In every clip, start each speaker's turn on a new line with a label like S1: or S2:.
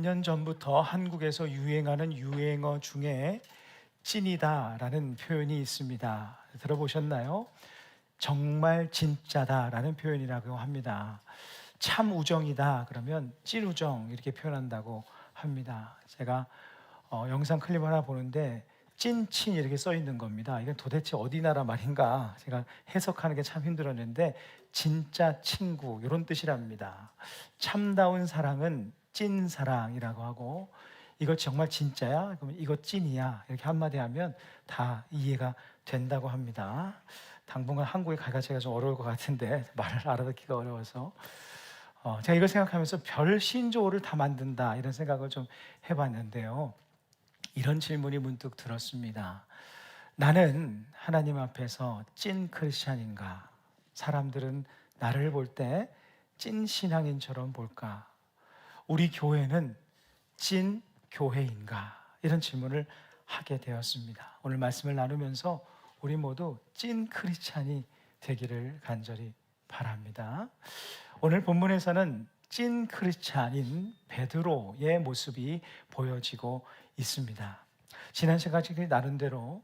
S1: 년 전부터 한국에서 유행하는 유행어 중에 찐이다라는 표현이 있습니다. 들어보셨나요? 정말 진짜다라는 표현이라고 합니다. 참 우정이다 그러면 찐우정 이렇게 표현한다고 합니다. 제가 영상 클립 하나 보는데 찐친 이렇게 써 있는 겁니다. 이건 도대체 어디 나라 말인가 제가 해석하는 게 참 힘들었는데 진짜 친구 이런 뜻이랍니다. 참다운 사랑은 찐사랑이라고 하고 이거 정말 진짜야? 그러면 이거 찐이야 이렇게 한마디 하면 다 이해가 된다고 합니다. 당분간 한국에 가기가 좀 어려울 것 같은데 말을 알아듣기가 어려워서 제가 이걸 생각하면서 별 신조어를 다 만든다 이런 생각을 좀 해봤는데요. 이런 질문이 문득 들었습니다. 나는 하나님 앞에서 찐 크리스찬인가? 사람들은 나를 볼 때 찐 신앙인처럼 볼까? 우리 교회는 찐 교회인가? 이런 질문을 하게 되었습니다. 오늘 말씀을 나누면서 우리 모두 찐 크리스찬이 되기를 간절히 바랍니다. 오늘 본문에서는 찐 크리스찬인 베드로의 모습이 보여지고 있습니다. 지난 시간에 나눈 대로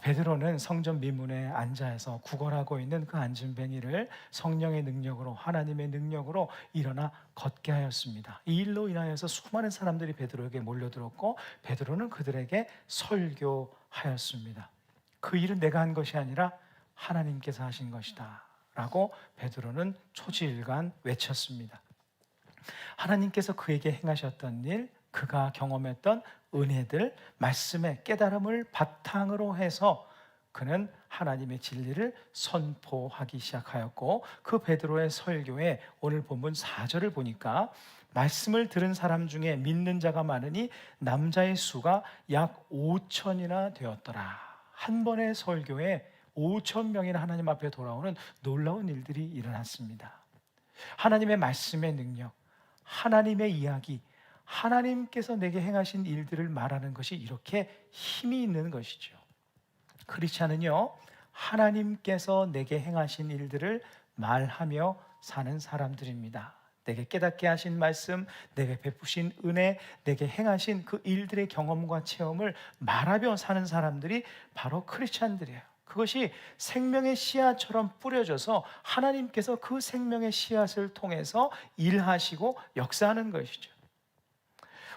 S1: 베드로는 성전 미문에 앉아서 구걸하고 있는 그 안진뱅이를 성령의 능력으로 하나님의 능력으로 일어나 걷게 하였습니다. 이 일로 인하여서 수많은 사람들이 베드로에게 몰려들었고 베드로는 그들에게 설교하였습니다. 그 일은 내가 한 것이 아니라 하나님께서 하신 것이다 라고 베드로는 초지일관 외쳤습니다. 하나님께서 그에게 행하셨던 일, 그가 경험했던 은혜들, 말씀의 깨달음을 바탕으로 해서 그는 하나님의 진리를 선포하기 시작하였고 그 베드로의 설교에 오늘 본문 4절을 보니까 말씀을 들은 사람 중에 믿는 자가 많으니 남자의 수가 약 5천이나 되었더라. 한 번의 설교에 5천 명이나 하나님 앞에 돌아오는 놀라운 일들이 일어났습니다. 하나님의 말씀의 능력, 하나님의 이야기, 하나님께서 내게 행하신 일들을 말하는 것이 이렇게 힘이 있는 것이죠. 크리스찬은요, 하나님께서 내게 행하신 일들을 말하며 사는 사람들입니다. 내게 깨닫게 하신 말씀, 내게 베푸신 은혜, 내게 행하신 그 일들의 경험과 체험을 말하며 사는 사람들이 바로 크리스찬들이에요. 그것이 생명의 씨앗처럼 뿌려져서 하나님께서 그 생명의 씨앗을 통해서 일하시고 역사하는 것이죠.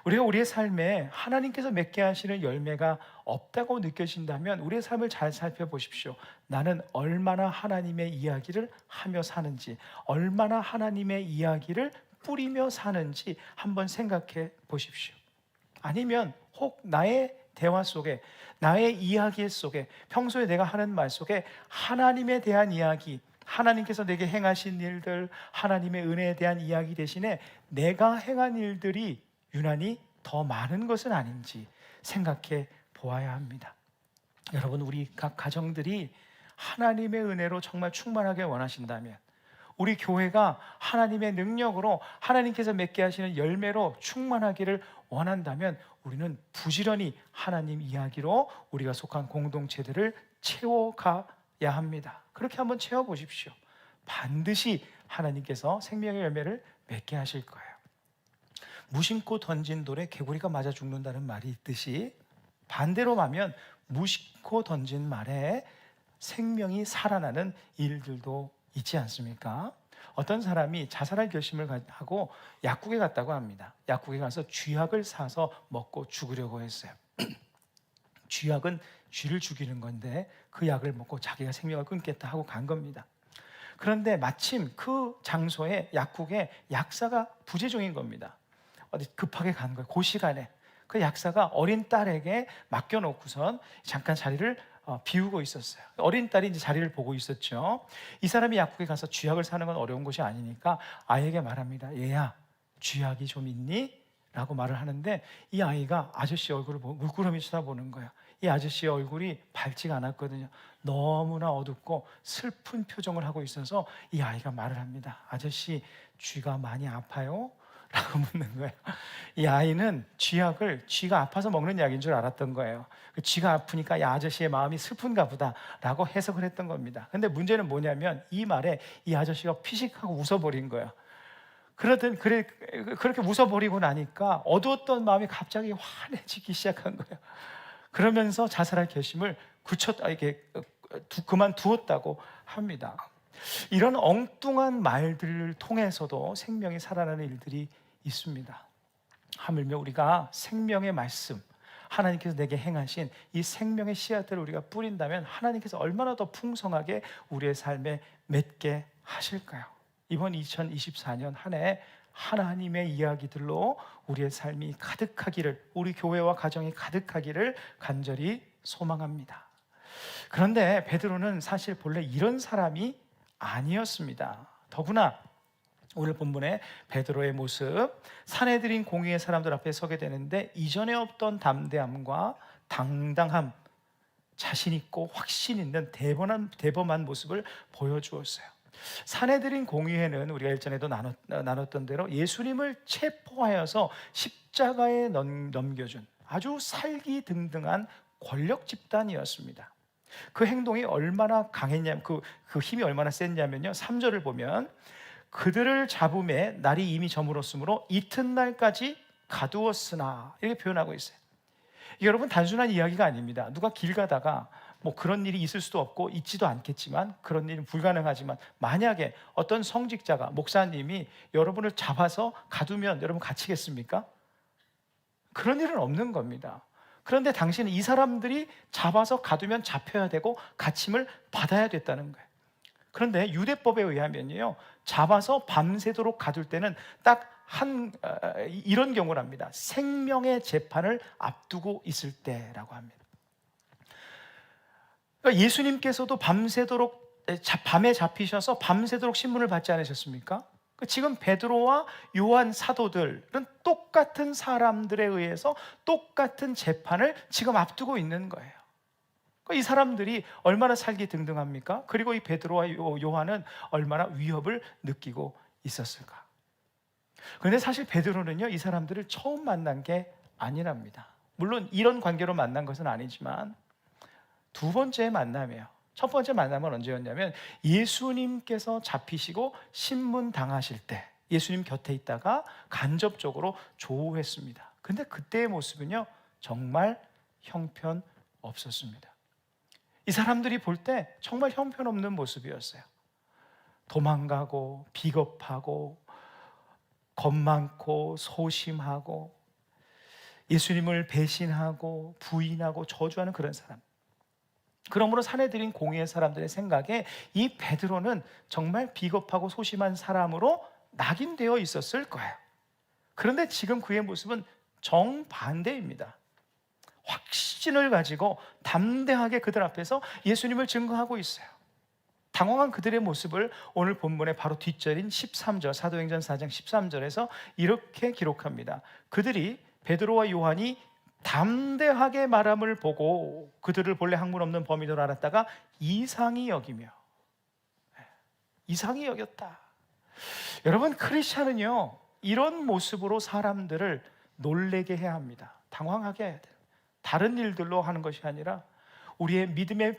S1: 우리가 우리의 삶에 하나님께서 맺게 하시는 열매가 없다고 느껴진다면 우리의 삶을 잘 살펴보십시오. 나는 얼마나 하나님의 이야기를 하며 사는지, 얼마나 하나님의 이야기를 뿌리며 사는지 한번 생각해 보십시오. 아니면 혹 나의 대화 속에, 나의 이야기 속에, 평소에 내가 하는 말 속에 하나님에 대한 이야기, 하나님께서 내게 행하신 일들, 하나님의 은혜에 대한 이야기 대신에 내가 행한 일들이 유난히 더 많은 것은 아닌지 생각해 보아야 합니다. 여러분, 우리 각 가정들이 하나님의 은혜로 정말 충만하게 원하신다면, 우리 교회가 하나님의 능력으로 하나님께서 맺게 하시는 열매로 충만하기를 원한다면 우리는 부지런히 하나님 이야기로 우리가 속한 공동체들을 채워가야 합니다. 그렇게 한번 채워보십시오. 반드시 하나님께서 생명의 열매를 맺게 하실 거예요. 무심코 던진 돌에 개구리가 맞아 죽는다는 말이 있듯이 반대로 하면 무심코 던진 말에 생명이 살아나는 일들도 있지 않습니까? 어떤 사람이 자살할 결심을 하고 약국에 갔다고 합니다. 약국에 가서 쥐약을 사서 먹고 죽으려고 했어요. 쥐약은 쥐를 죽이는 건데 그 약을 먹고 자기가 생명을 끊겠다 하고 간 겁니다. 그런데 마침 그 장소에 약국에 약사가 부재중인 겁니다. 어디 급하게 간 거예요. 그 시간에 그 약사가 어린 딸에게 맡겨놓고선 잠깐 자리를 비우고 있었어요. 어린 딸이 이제 자리를 보고 있었죠. 이 사람이 약국에 가서 쥐약을 사는 건 어려운 것이 아니니까 아이에게 말합니다. 얘야, 쥐약이 좀 있니? 라고 말을 하는데 이 아이가 아저씨 얼굴을 보고 물끄러미 쳐다보는 거야. 이 아저씨의 얼굴이 밝지가 않았거든요. 너무나 어둡고 슬픈 표정을 하고 있어서 이 아이가 말을 합니다. 아저씨, 쥐가 많이 아파요? 라고 묻는 거예요. 이 아이는 쥐가 아파서 먹는 약인 줄 알았던 거예요. 쥐가 아프니까 이 아저씨의 마음이 슬픈가 보다 라고 해석을 했던 겁니다. 근데 문제는 뭐냐면 이 말에 이 아저씨가 피식하고 웃어버린 거예요. 그렇게 웃어버리고 나니까 어두웠던 마음이 갑자기 환해지기 시작한 거예요. 그러면서 자살할 결심을 그만두었다고 합니다. 이런 엉뚱한 말들을 통해서도 생명이 살아나는 일들이 있습니다. 하물며 우리가 생명의 말씀, 하나님께서 내게 행하신 이 생명의 씨앗들을 우리가 뿌린다면 하나님께서 얼마나 더 풍성하게 우리의 삶에 맺게 하실까요? 이번 2024년 한 해 하나님의 이야기들로 우리의 삶이 가득하기를, 우리 교회와 가정이 가득하기를 간절히 소망합니다. 그런데 베드로는 사실 본래 이런 사람이 아니었습니다. 더구나 오늘 본문의 베드로의 모습, 사내들인 공의의 사람들 앞에 서게 되는데 이전에 없던 담대함과 당당함, 자신 있고 확신 있는 대범한 모습을 보여주었어요. 사내들인 공의회는 우리가 일전에도 나눴던 대로 예수님을 체포하여서 십자가에 넘겨준 아주 살기등등한 권력 집단이었습니다. 그 행동이 얼마나 강했냐면, 그 힘이 얼마나 셌냐면요, 3절을 보면 그들을 잡음에 날이 이미 저물었으므로 이튿날까지 가두었으나, 이렇게 표현하고 있어요. 여러분, 단순한 이야기가 아닙니다. 누가 길 가다가 뭐 그런 일이 있을 수도 없고 있지도 않겠지만, 그런 일은 불가능하지만 만약에 어떤 성직자가, 목사님이 여러분을 잡아서 가두면 여러분 갇히겠습니까? 그런 일은 없는 겁니다. 그런데 당신은 이 사람들이 잡아서 가두면 잡혀야 되고 갇힘을 받아야 됐다는 거예요. 그런데 유대법에 의하면요, 잡아서 밤새도록 가둘 때는 딱 이런 경우랍니다. 생명의 재판을 앞두고 있을 때라고 합니다. 그러니까 예수님께서도 밤에 잡히셔서 밤새도록 신문을 받지 않으셨습니까? 지금 베드로와 요한 사도들은 똑같은 사람들에 의해서 똑같은 재판을 지금 앞두고 있는 거예요. 이 사람들이 얼마나 살기등등합니까? 그리고 이 베드로와 요한은 얼마나 위협을 느끼고 있었을까? 그런데 사실 베드로는요, 이 사람들을 처음 만난 게 아니랍니다. 물론 이런 관계로 만난 것은 아니지만 두 번째 만남이에요. 첫 번째 만남은 언제였냐면 예수님께서 잡히시고 신문 당하실 때 예수님 곁에 있다가 간접적으로 조우했습니다. 근데 그때의 모습은요, 정말 형편없었습니다. 이 사람들이 볼 때 정말 형편없는 모습이었어요. 도망가고 비겁하고 겁 많고 소심하고 예수님을 배신하고 부인하고 저주하는 그런 사람. 그러므로 사내들인 공의의 사람들의 생각에 이 베드로는 정말 비겁하고 소심한 사람으로 낙인되어 있었을 거예요. 그런데 지금 그의 모습은 정반대입니다. 확신을 가지고 담대하게 그들 앞에서 예수님을 증거하고 있어요. 당황한 그들의 모습을 오늘 본문의 바로 뒷절인 13절, 사도행전 4장 13절에서 이렇게 기록합니다. 그들이 베드로와 요한이 담대하게 말함을 보고 그들을 본래 학문 없는 범인으로 알았다가 이상히 여기며, 이상히 여겼다. 여러분, 크리스찬은요, 이런 모습으로 사람들을 놀래게 해야 합니다. 당황하게 해야 돼요. 다른 일들로 하는 것이 아니라 우리의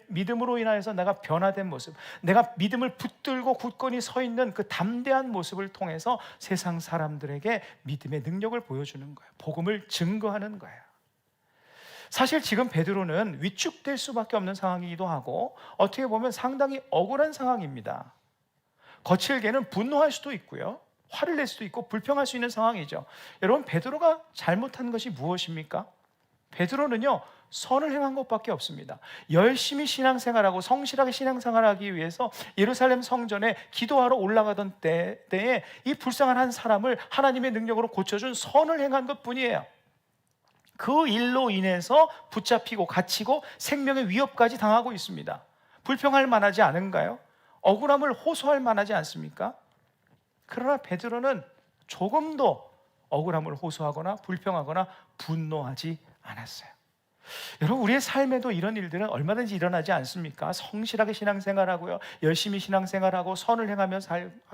S1: 믿음으로 인하여서 내가 변화된 모습, 내가 믿음을 붙들고 굳건히 서 있는 그 담대한 모습을 통해서 세상 사람들에게 믿음의 능력을 보여주는 거예요. 복음을 증거하는 거예요. 사실 지금 베드로는 위축될 수밖에 없는 상황이기도 하고 어떻게 보면 상당히 억울한 상황입니다. 거칠게는 분노할 수도 있고요, 화를 낼 수도 있고 불평할 수 있는 상황이죠. 여러분, 베드로가 잘못한 것이 무엇입니까? 베드로는요, 선을 행한 것밖에 없습니다. 열심히 신앙생활하고 성실하게 신앙생활하기 위해서 예루살렘 성전에 기도하러 올라가던 때에 이 불쌍한 한 사람을 하나님의 능력으로 고쳐준 선을 행한 것뿐이에요. 그 일로 인해서 붙잡히고 갇히고 생명의 위협까지 당하고 있습니다. 불평할 만하지 않은가요? 억울함을 호소할 만하지 않습니까? 그러나 베드로는 조금도 억울함을 호소하거나 불평하거나 분노하지 않았어요. 여러분, 우리의 삶에도 이런 일들은 얼마든지 일어나지 않습니까? 성실하게 신앙생활하고요, 열심히 신앙생활하고 선을 행하며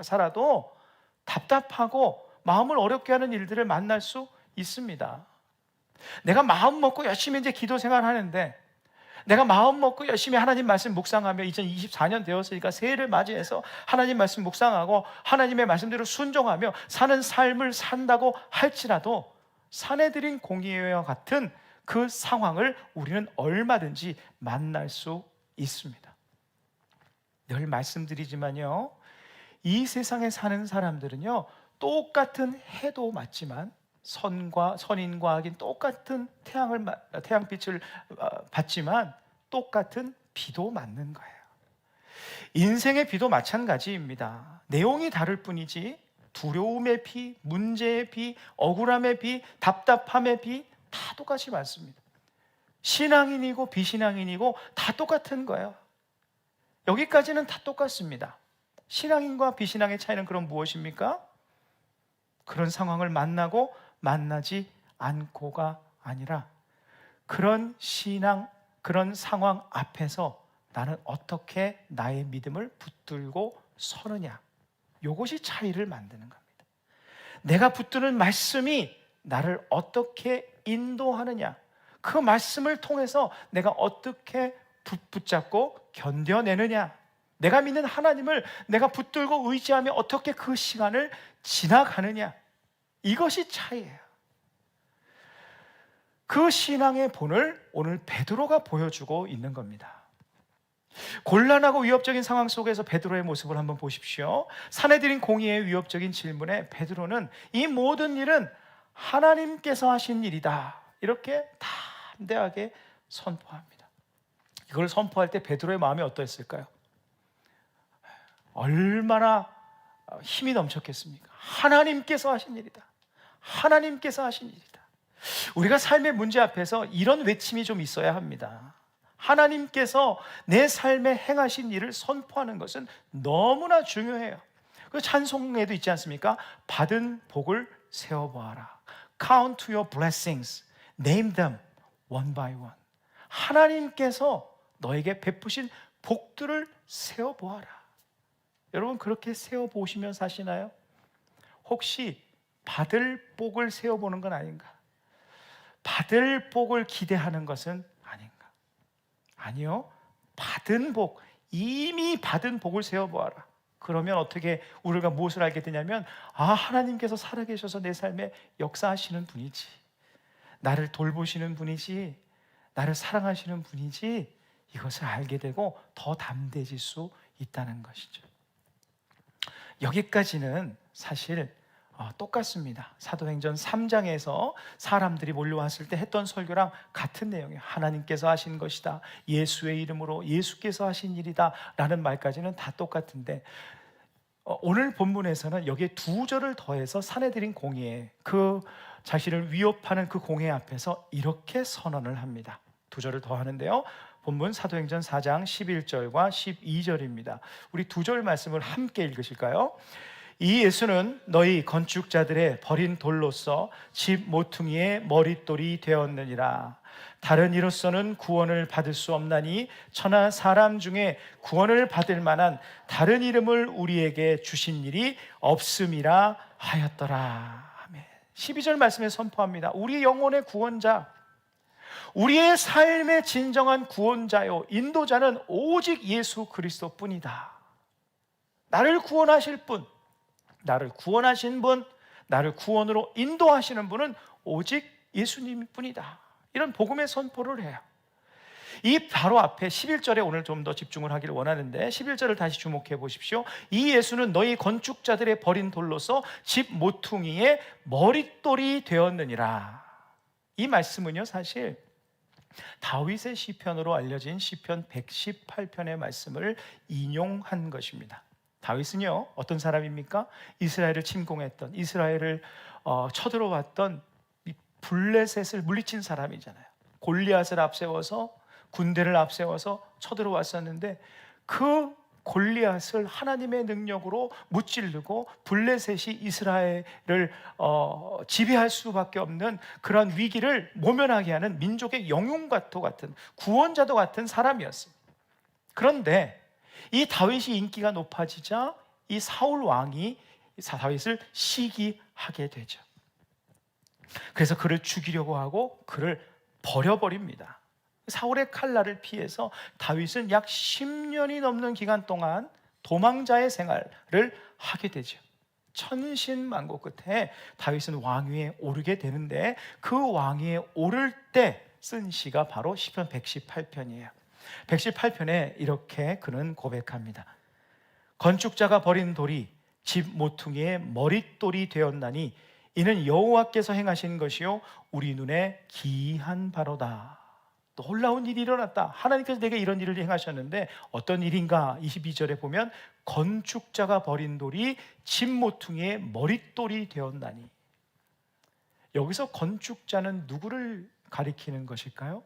S1: 살아도 답답하고 마음을 어렵게 하는 일들을 만날 수 있습니다. 내가 마음 먹고 열심히 이제 기도 생활하는데 내가 마음 먹고 열심히 하나님 말씀 묵상하며 2024년 되었으니까 새해를 맞이해서 하나님 말씀 묵상하고 하나님의 말씀대로 순종하며 사는 삶을 산다고 할지라도 사내들인 공의회와 같은 그 상황을 우리는 얼마든지 만날 수 있습니다. 늘 말씀드리지만요, 이 세상에 사는 사람들은요, 똑같은 해도 맞지만 선인과 악인 똑같은 태양빛을 받지만 똑같은 비도 맞는 거예요. 인생의 비도 마찬가지입니다. 내용이 다를 뿐이지 두려움의 비, 문제의 비, 억울함의 비, 답답함의 비 다 똑같이 맞습니다. 신앙인이고 비신앙인이고 다 똑같은 거예요. 여기까지는 다 똑같습니다. 신앙인과 비신앙의 차이는 그럼 무엇입니까? 그런 상황을 만나고 만나지 않고가 아니라 그런 신앙, 그런 상황 앞에서 나는 어떻게 나의 믿음을 붙들고 서느냐, 이것이 차이를 만드는 겁니다. 내가 붙드는 말씀이 나를 어떻게 인도하느냐, 그 말씀을 통해서 내가 어떻게 붙잡고 견뎌내느냐, 내가 믿는 하나님을 내가 붙들고 의지하며 어떻게 그 시간을 지나가느냐, 이것이 차이예요. 그 신앙의 본을 오늘 베드로가 보여주고 있는 겁니다. 곤란하고 위협적인 상황 속에서 베드로의 모습을 한번 보십시오. 사내들인 공의의 위협적인 질문에 베드로는 이 모든 일은 하나님께서 하신 일이다, 이렇게 담대하게 선포합니다. 이걸 선포할 때 베드로의 마음이 어떠했을까요? 얼마나 힘이 넘쳤겠습니까? 하나님께서 하신 일이다, 하나님께서 하신 일이다. 우리가 삶의 문제 앞에서 이런 외침이 좀 있어야 합니다. 하나님께서 내 삶에 행하신 일을 선포하는 것은 너무나 중요해요. 그 찬송에도 있지 않습니까? 받은 복을 세어보아라. Count your blessings, name them one by one. 하나님께서 너에게 베푸신 복들을 세어보아라. 여러분, 그렇게 세어보시면 사시나요? 혹시 받을 복을 세어보는 건 아닌가? 받을 복을 기대하는 것은 아닌가? 아니요, 받은 복, 이미 받은 복을 세어보아라. 그러면 어떻게 우리가 무엇을 알게 되냐면, 하나님께서 살아계셔서 내 삶에 역사하시는 분이지, 나를 돌보시는 분이지, 나를 사랑하시는 분이지, 이것을 알게 되고 더 담대해질 수 있다는 것이죠. 여기까지는 사실 똑같습니다. 사도행전 3장에서 사람들이 몰려왔을 때 했던 설교랑 같은 내용이에요. 하나님께서 하신 것이다, 예수의 이름으로 예수께서 하신 일이다 라는 말까지는 다 똑같은데, 오늘 본문에서는 여기에 두 절을 더해서 사내들인 공의에, 그 자신을 위협하는 그 공의 앞에서 이렇게 선언을 합니다. 두 절을 더하는데요, 본문 사도행전 4장 11절과 12절입니다. 우리 두 절 말씀을 함께 읽으실까요? 이 예수는 너희 건축자들의 버린 돌로서 집 모퉁이의 머릿돌이 되었느니라. 다른 이로서는 구원을 받을 수 없나니 천하 사람 중에 구원을 받을 만한 다른 이름을 우리에게 주신 일이 없음이라 하였더라. 아멘. 12절 말씀에 선포합니다. 우리 영혼의 구원자, 우리의 삶의 진정한 구원자요 인도자는 오직 예수 그리스도뿐이다. 나를 구원하실 분, 나를 구원하신 분, 나를 구원으로 인도하시는 분은 오직 예수님뿐이다. 이런 복음의 선포를 해요. 이 바로 앞에 11절에 오늘 좀 더 집중을 하기를 원하는데, 11절을 다시 주목해 보십시오. 이 예수는 너희 건축자들의 버린 돌로서 집 모퉁이의 머릿돌이 되었느니라. 이 말씀은요, 사실 다윗의 시편으로 알려진 시편 118편의 말씀을 인용한 것입니다. 다윗은요, 어떤 사람입니까? 이스라엘을 침공했던, 이스라엘을 쳐들어왔던 블레셋을 물리친 사람이잖아요. 골리앗을 앞세워서, 군대를 앞세워서 쳐들어왔었는데, 그 골리앗을 하나님의 능력으로 무찌르고 블레셋이 이스라엘을 지배할 수밖에 없는 그런 위기를 모면하게 하는 민족의 영웅과도 같은, 구원자도 같은 사람이었어요. 그런데 이 다윗이 인기가 높아지자 이 사울 왕이 다윗을 시기하게 되죠. 그래서 그를 죽이려고 하고 그를 버려버립니다. 사울의 칼날을 피해서 다윗은 약 10년이 넘는 기간 동안 도망자의 생활을 하게 되죠. 천신만고 끝에 다윗은 왕위에 오르게 되는데, 그 왕위에 오를 때 쓴 시가 바로 시편 118편이에요. 118편에 이렇게 그는 고백합니다. 건축자가 버린 돌이 집 모퉁이의 머릿돌이 되었나니 이는 여호와께서 행하신 것이요 우리 눈에 기이한 바로다. 놀라운 일이 일어났다. 하나님께서 내게 이런 일을 행하셨는데 어떤 일인가? 22절에 보면 건축자가 버린 돌이 집 모퉁이의 머릿돌이 되었나니. 여기서 건축자는 누구를 가리키는 것일까요?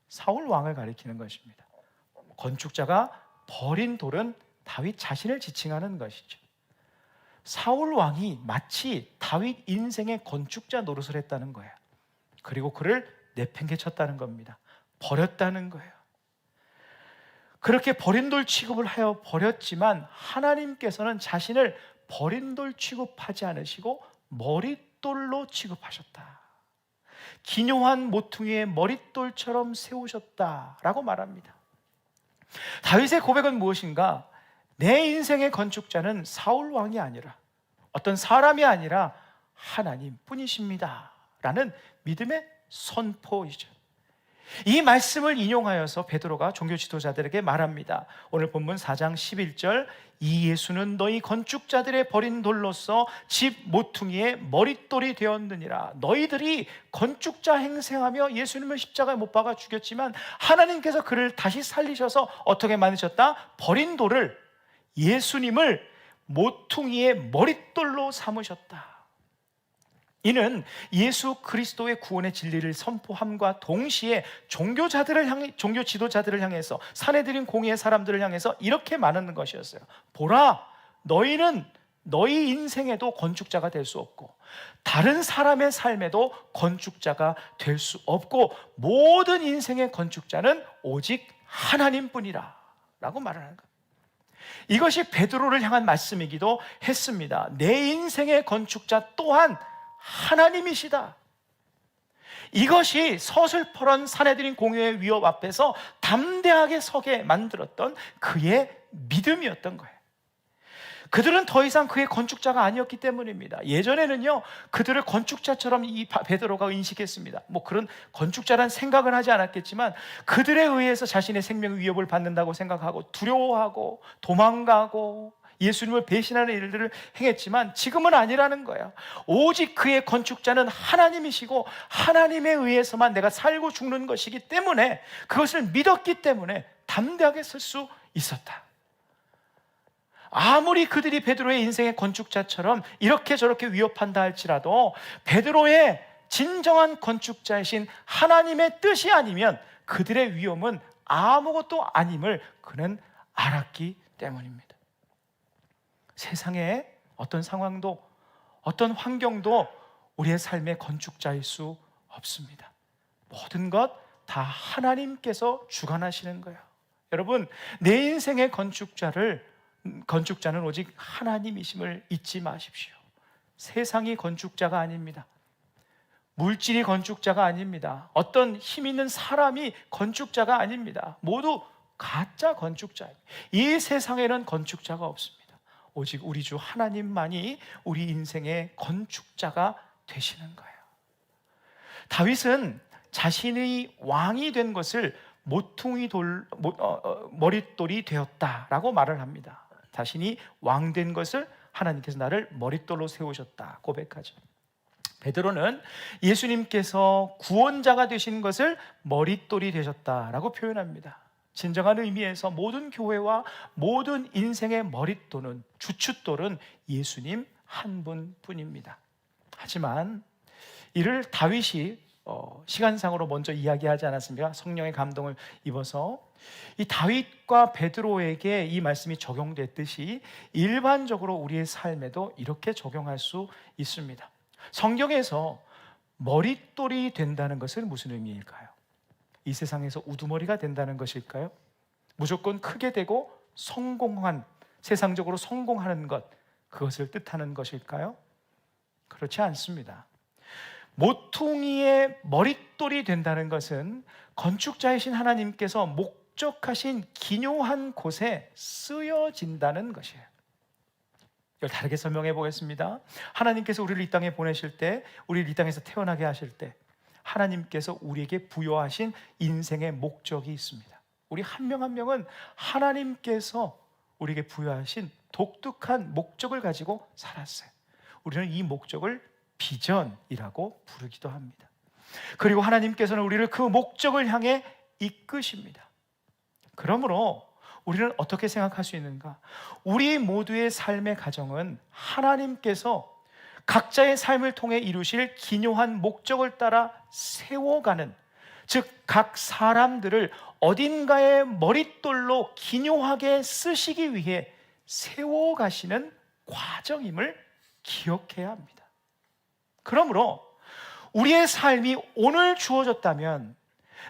S1: 사울 왕을 가리키는 것입니다. 건축자가 버린 돌은 다윗 자신을 지칭하는 것이죠. 사울 왕이 마치 다윗 인생의 건축자 노릇을 했다는 거예요. 그리고 그를 내팽개쳤다는 겁니다. 버렸다는 거예요. 그렇게 버린 돌 취급을 하여 버렸지만 하나님께서는 자신을 버린 돌 취급하지 않으시고 머릿돌로 취급하셨다. 기묘한 모퉁이의 머릿돌처럼 세우셨다라고 말합니다. 다윗의 고백은 무엇인가? 내 인생의 건축자는 사울 왕이 아니라, 어떤 사람이 아니라 하나님 뿐이십니다 라는 믿음의 선포이죠. 이 말씀을 인용하여서 베드로가 종교 지도자들에게 말합니다. 오늘 본문 4장 11절, 이 예수는 너희 건축자들의 버린 돌로서 집 모퉁이의 머릿돌이 되었느니라. 너희들이 건축자 행세하며 예수님을 십자가에 못 박아 죽였지만 하나님께서 그를 다시 살리셔서 어떻게 만드셨다? 버린 돌을, 예수님을 모퉁이의 머릿돌로 삼으셨다. 이는 예수 그리스도의 구원의 진리를 선포함과 동시에 종교 지도자들을 향해서, 사내들인 공의의 사람들을 향해서 이렇게 말하는 것이었어요. 보라, 너희는 너희 인생에도 건축자가 될 수 없고 다른 사람의 삶에도 건축자가 될 수 없고 모든 인생의 건축자는 오직 하나님뿐이라 라고 말하는 거예요. 이것이 베드로를 향한 말씀이기도 했습니다. 내 인생의 건축자 또한 하나님이시다. 이것이 서슬퍼런 사내들인 공의의 위협 앞에서 담대하게 서게 만들었던 그의 믿음이었던 거예요. 그들은 더 이상 그의 건축자가 아니었기 때문입니다. 예전에는요, 그들을 건축자처럼 이 베드로가 인식했습니다. 뭐 그런 건축자란 생각은 하지 않았겠지만 그들에 의해서 자신의 생명 위협을 받는다고 생각하고 두려워하고 도망가고 예수님을 배신하는 일들을 행했지만 지금은 아니라는 거예요. 오직 그의 건축자는 하나님이시고 하나님에 의해서만 내가 살고 죽는 것이기 때문에, 그것을 믿었기 때문에 담대하게 설 수 있었다. 아무리 그들이 베드로의 인생의 건축자처럼 이렇게 저렇게 위협한다 할지라도 베드로의 진정한 건축자이신 하나님의 뜻이 아니면 그들의 위험은 아무것도 아님을 그는 알았기 때문입니다. 세상에 어떤 상황도 어떤 환경도 우리의 삶의 건축자일 수 없습니다. 모든 것 다 하나님께서 주관하시는 거예요. 여러분, 내 인생의 건축자는 오직 하나님이심을 잊지 마십시오. 세상이 건축자가 아닙니다. 물질이 건축자가 아닙니다. 어떤 힘 있는 사람이 건축자가 아닙니다. 모두 가짜 건축자입니다. 이 세상에는 건축자가 없습니다. 오직 우리 주 하나님만이 우리 인생의 건축자가 되시는 거예요. 다윗은 자신의 왕이 된 것을 머릿돌이 되었다라고 말을 합니다. 자신이 왕 된 것을 하나님께서 나를 머릿돌로 세우셨다 고백하죠. 베드로는 예수님께서 구원자가 되신 것을 머릿돌이 되셨다라고 표현합니다. 진정한 의미에서 모든 교회와 모든 인생의 머릿돌은, 주춧돌은 예수님 한 분뿐입니다. 하지만 이를 다윗이 시간상으로 먼저 이야기하지 않았습니까? 성령의 감동을 입어서 이 다윗과 베드로에게 이 말씀이 적용됐듯이 일반적으로 우리의 삶에도 이렇게 적용할 수 있습니다. 성경에서 머릿돌이 된다는 것은 무슨 의미일까요? 이 세상에서 우두머리가 된다는 것일까요? 무조건 크게 되고 성공한, 세상적으로 성공하는 것, 그것을 뜻하는 것일까요? 그렇지 않습니다. 모퉁이의 머릿돌이 된다는 것은 건축자이신 하나님께서 목적하신 기묘한 곳에 쓰여진다는 것이에요. 이걸 다르게 설명해 보겠습니다. 하나님께서 우리를 이 땅에 보내실 때, 우리를 이 땅에서 태어나게 하실 때 하나님께서 우리에게 부여하신 인생의 목적이 있습니다. 우리 한 명 한 명은 하나님께서 우리에게 부여하신 독특한 목적을 가지고 살았어요. 우리는 이 목적을 비전이라고 부르기도 합니다. 그리고 하나님께서는 우리를 그 목적을 향해 이끄십니다. 그러므로 우리는 어떻게 생각할 수 있는가? 우리 모두의 삶의 가정은 하나님께서 각자의 삶을 통해 이루실 기묘한 목적을 따라 세워가는, 즉 각 사람들을 어딘가의 머릿돌로 기묘하게 쓰시기 위해 세워가시는 과정임을 기억해야 합니다. 그러므로 우리의 삶이 오늘 주어졌다면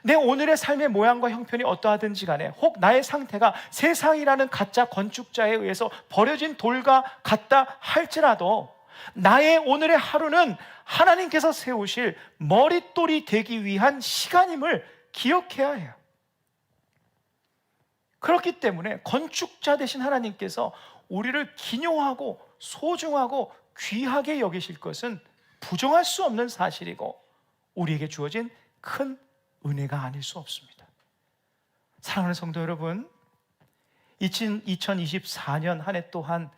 S1: 내 오늘의 삶의 모양과 형편이 어떠하든지 간에, 혹 나의 상태가 세상이라는 가짜 건축자에 의해서 버려진 돌과 같다 할지라도 나의 오늘의 하루는 하나님께서 세우실 머릿돌이 되기 위한 시간임을 기억해야 해요. 그렇기 때문에 건축자 되신 하나님께서 우리를 기묘하고 소중하고 귀하게 여기실 것은 부정할 수 없는 사실이고 우리에게 주어진 큰 은혜가 아닐 수 없습니다. 사랑하는 성도 여러분, 2024년 한 해 또한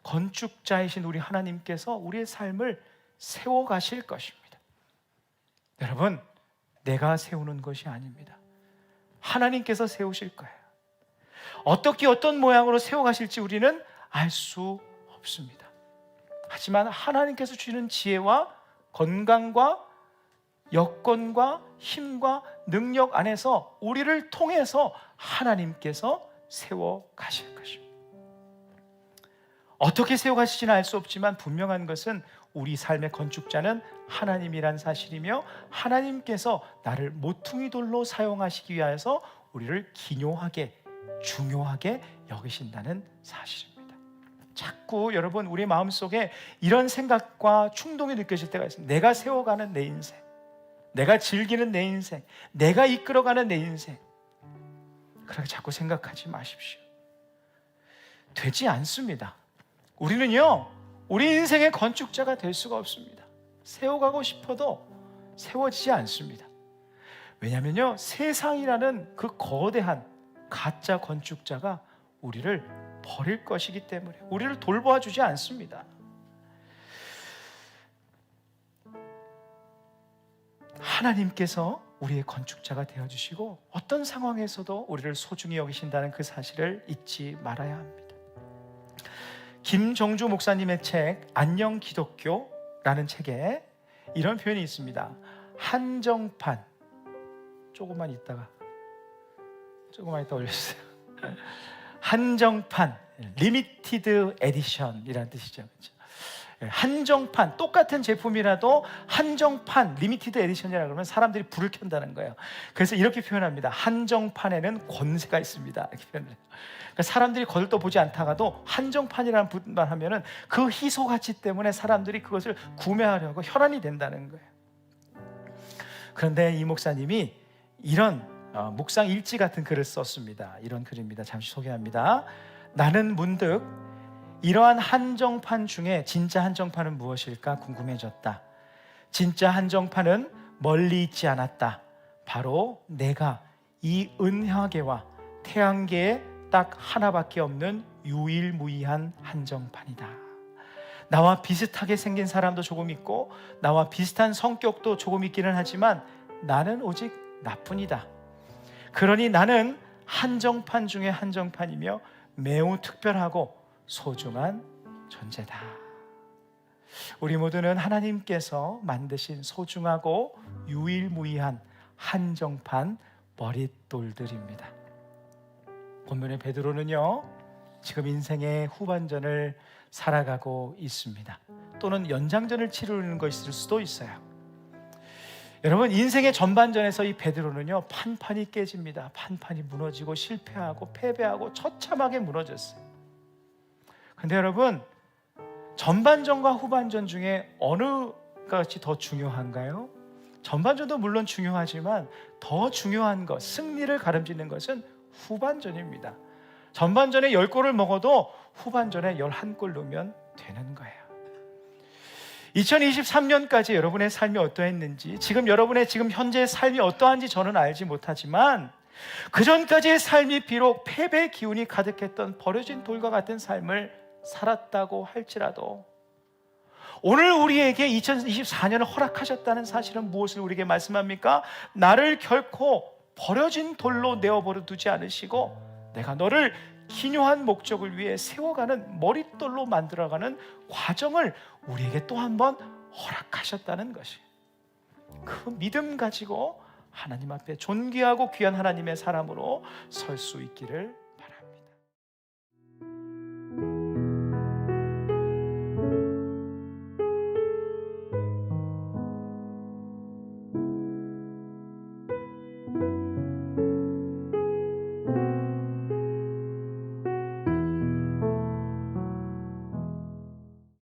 S1: 건축자이신 우리 하나님께서 우리의 삶을 세워가실 것입니다. 여러분, 내가 세우는 것이 아닙니다. 하나님께서 세우실 거예요. 어떻게 어떤 모양으로 세워가실지 우리는 알 수 없습니다. 하지만 하나님께서 주시는 지혜와 건강과 여건과 힘과 능력 안에서 우리를 통해서 하나님께서 세워가실 것입니다. 어떻게 세워가실지는 알 수 없지만 분명한 것은 우리 삶의 건축자는 하나님이란 사실이며 하나님께서 나를 모퉁이 돌로 사용하시기 위하여서 우리를 기묘하게 중요하게 여기신다는 사실입니다. 자꾸 여러분 우리 마음속에 이런 생각과 충동이 느껴질 때가 있습니다. 내가 세워가는 내 인생, 내가 즐기는 내 인생, 내가 이끌어가는 내 인생, 그렇게 자꾸 생각하지 마십시오. 되지 않습니다. 우리는요, 우리 인생의 건축자가 될 수가 없습니다. 세워가고 싶어도 세워지지 않습니다. 왜냐하면요, 세상이라는 그 거대한 가짜 건축자가 우리를 버릴 것이기 때문에 우리를 돌보아 주지 않습니다. 하나님께서 우리의 건축자가 되어주시고 어떤 상황에서도 우리를 소중히 여기신다는 그 사실을 잊지 말아야 합니다. 김정주 목사님의 책 안녕 기독교라는 책에 이런 표현이 있습니다. 한정판, 조금만 있다 올려주세요. 한정판, 리미티드 에디션이라는 뜻이죠. 그렇죠? 한정판, 똑같은 제품이라도 한정판, 리미티드 에디션이라 그러면 사람들이 불을 켠다는 거예요. 그래서 이렇게 표현합니다. 한정판에는 권세가 있습니다. 이렇게 표현을 해요. 그러니까 사람들이 거들떠보지 않다가도 한정판이라는 분만 하면은 그 희소 가치 때문에 사람들이 그것을 구매하려고 혈안이 된다는 거예요. 그런데 이 목사님이 이런 묵상 일지 같은 글을 썼습니다. 이런 글입니다. 잠시 소개합니다. 나는 문득 이러한 한정판 중에 진짜 한정판은 무엇일까 궁금해졌다. 진짜 한정판은 멀리 있지 않았다. 바로 내가 이 은하계와 태양계에 딱 하나밖에 없는 유일무이한 한정판이다. 나와 비슷하게 생긴 사람도 조금 있고 나와 비슷한 성격도 조금 있기는 하지만 나는 오직 나뿐이다. 그러니 나는 한정판 중에 한정판이며 매우 특별하고 소중한 존재다. 우리 모두는 하나님께서 만드신 소중하고 유일무이한 한정판 머릿돌들입니다. 본문의 베드로는요, 지금 인생의 후반전을 살아가고 있습니다. 또는 연장전을 치르는 것일 수도 있어요. 여러분, 인생의 전반전에서 이 베드로는요, 판판이 깨집니다. 판판이 무너지고 실패하고 패배하고 처참하게 무너졌어요. 근데 여러분, 전반전과 후반전 중에 어느 것이 더 중요한가요? 전반전도 물론 중요하지만 더 중요한 것, 승리를 가름짓는 것은 후반전입니다. 전반전에 10골을 먹어도 후반전에 11골 넣으면 되는 거예요. 2023년까지 여러분의 삶이 어떠했는지, 지금 여러분의 지금 현재의 삶이 어떠한지 저는 알지 못하지만 그 전까지의 삶이 비록 패배의 기운이 가득했던 버려진 돌과 같은 삶을 살았다고 할지라도 오늘 우리에게 2024년을 허락하셨다는 사실은 무엇을 우리에게 말씀합니까? 나를 결코 버려진 돌로 내어버려 두지 않으시고 내가 너를 기묘한 목적을 위해 세워가는 머릿돌로 만들어가는 과정을 우리에게 또 한 번 허락하셨다는 것이, 그 믿음 가지고 하나님 앞에 존귀하고 귀한 하나님의 사람으로 설 수 있기를